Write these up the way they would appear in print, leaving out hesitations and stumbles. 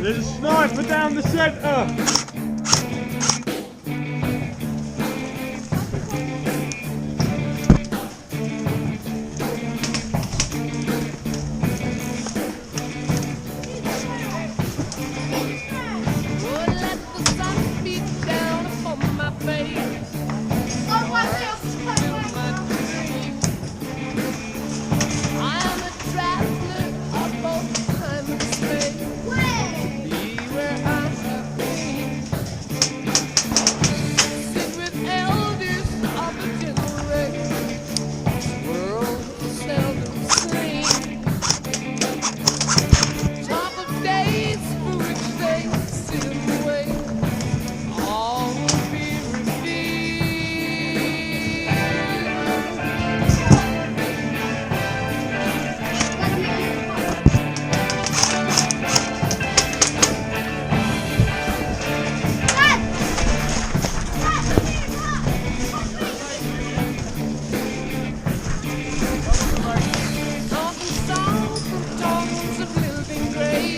There's a sniper down the centre!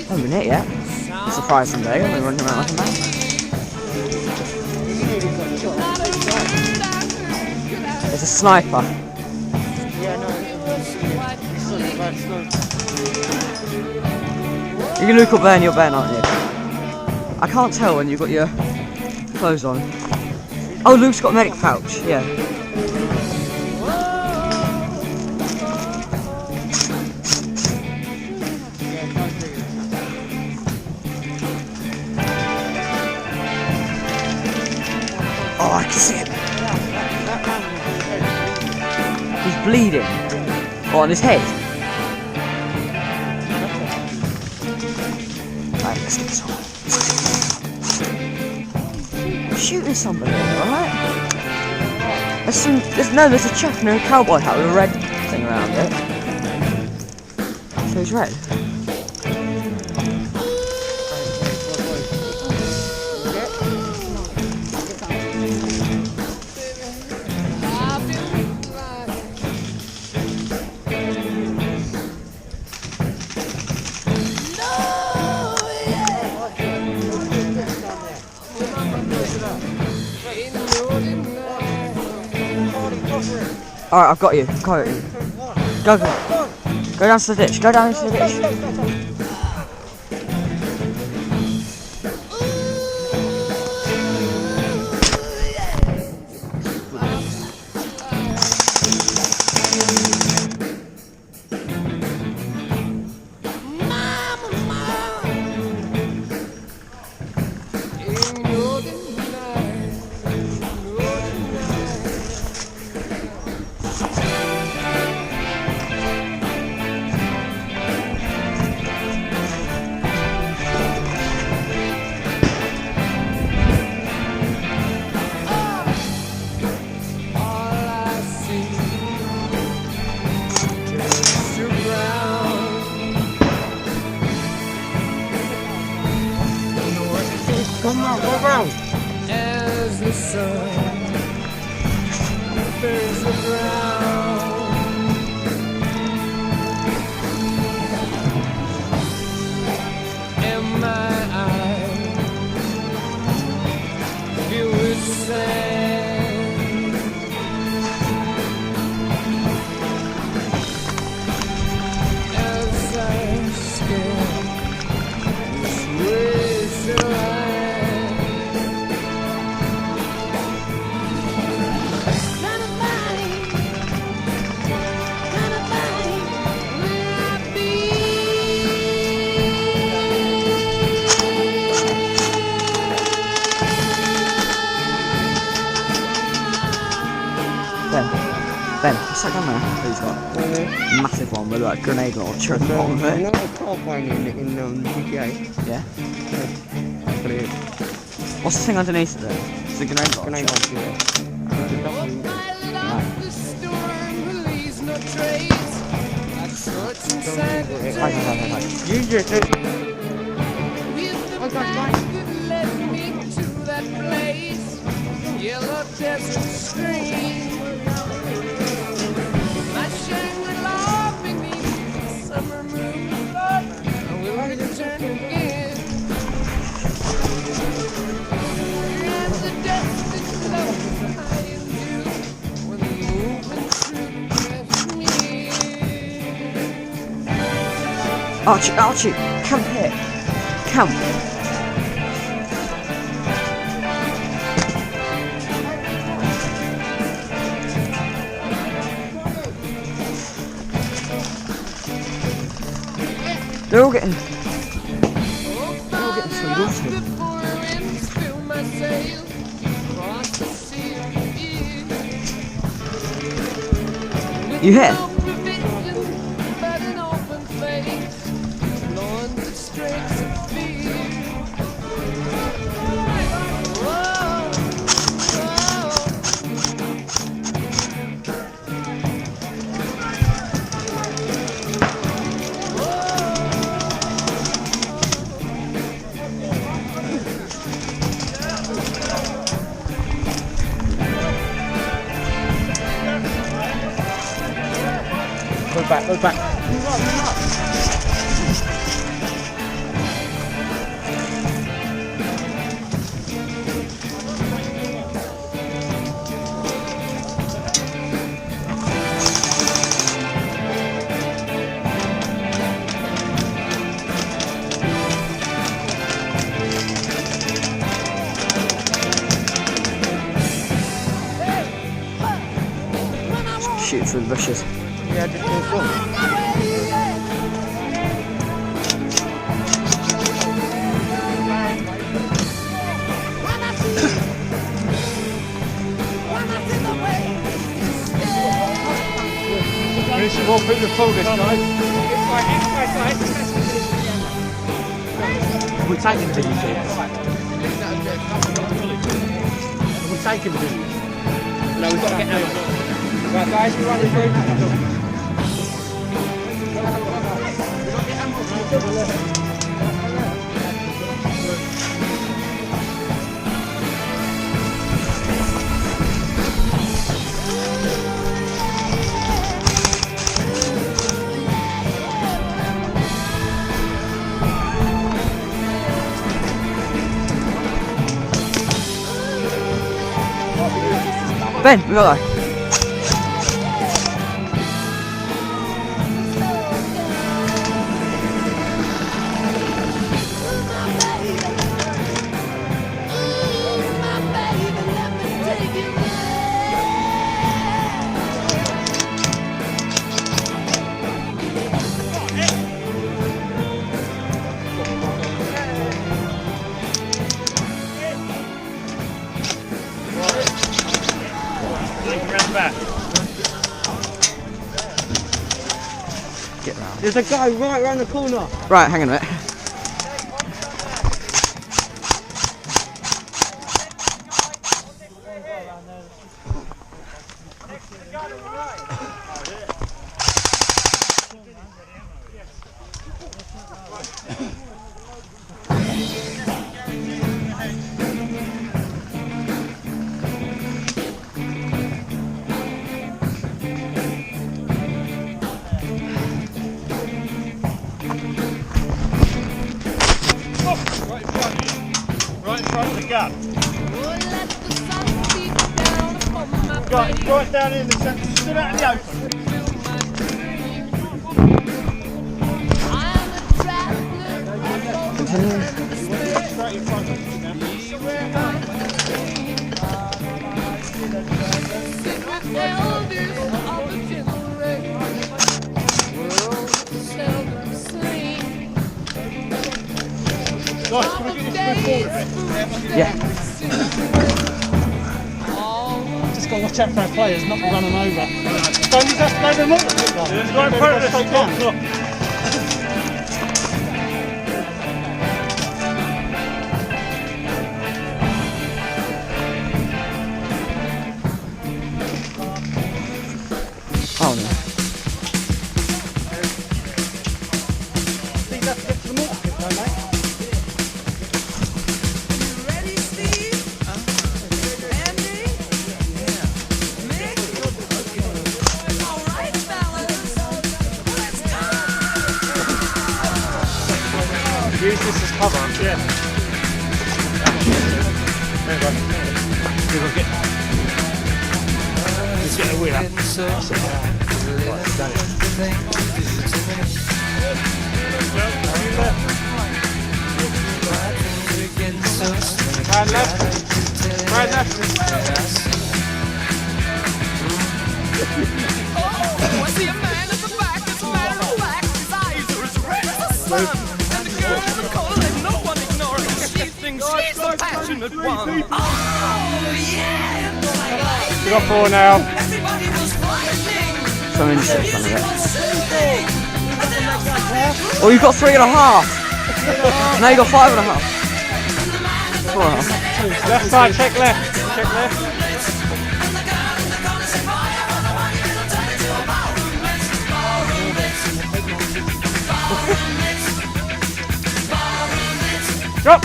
I haven't been hit yet. Surprisingly, I've been running around like a madman. There's a sniper. Yeah, no. You can look up there and you're Ben, aren't you? I can't tell when you've got your clothes on. Oh, Luke's got a medic pouch, yeah. Oh, I can see him. He's bleeding. Oh, on his head. Right, let's get this on. I'm shooting somebody, alright? There's a chap in a cowboy hat with a red thing around it. So he's red. Alright, I've got you. Go. Go down to the ditch. Go down into the ditch. Come on, go around. As the sun burns the ground, and my eyes filled with sand, as I scan this wasted life. Ben, what's that gun there? He's got a massive one with like a grenade launcher at the bottom of I it. know a car plane in GTA. Yeah. But it What's the thing underneath it then? It's a grenade launcher. grenade launcher, yeah. Right. Use it. Yellow desert stream. Archie, Archie, camp here. Camp. They're all getting food also. You hear? Go back. Shoot through the bushes. Yeah, just go from. We need some more people to pull this, guys. We're taking the video. We're taking the video. No, we've got to get out. Right, guys, we're running through. Ben, we got that. Get round. There's a guy right around the corner. Right, hang on a minute. Right in front of the gap. Right down in the centre, stood out in the open. Continue. Straight in front of you now. Guys, can we get this move forward a bit? Yeah. Just got to watch out for our players, not to run them over. Don't you have to go them all? There's right in front of us. Oh no. These have to get to the mortar pit, don't they? Use this as cover. Yeah. There we go. We'll get. Let's get a wheel up. Right, done it. Right left. Right left. Oh, I see a man at the back, it's a man in black. His eyes are as red as the sun. And the girl in the corner, let no one ignore her. She thinks she's the passionate one. Oh, yeah! We got 4 now. Everybody was frightening. So interesting fun of it. Soothing. Oh, you've got 3.5. Now you got 5.5. 4.5. Left side, check left. Check left. Drop!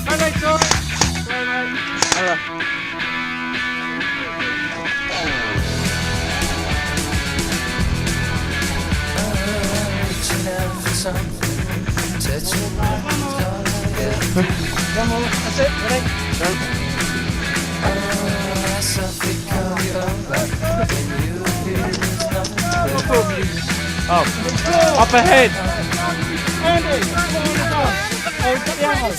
Go right, George. Go right. That's it, ready? Oh, up ahead. Andy! Oh, got the arrow.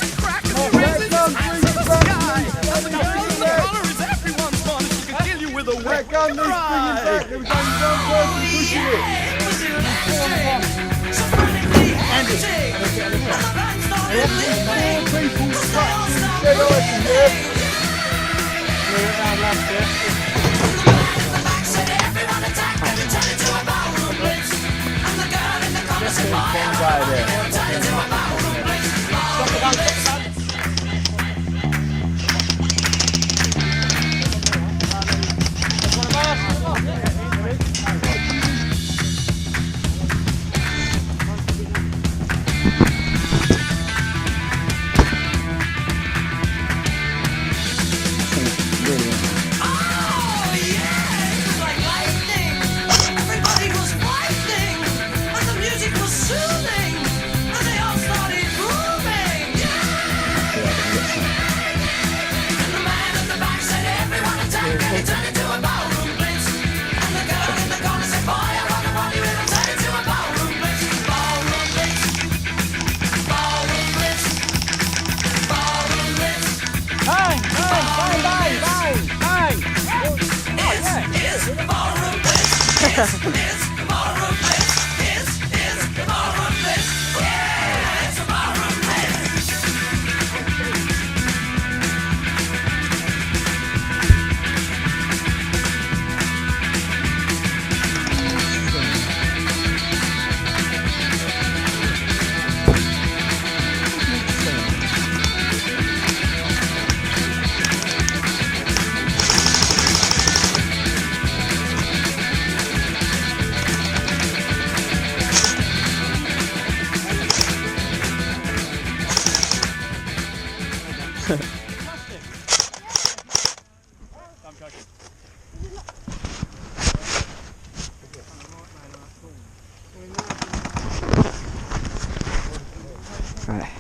Right.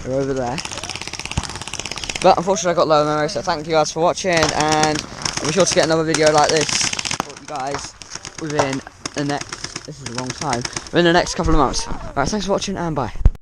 We're over there. But unfortunately I got low memory, so thank you guys for watching, and I'll be sure to get another video like this for you guys within the next, this is a long time, within the next couple of months. Alright, thanks for watching and bye.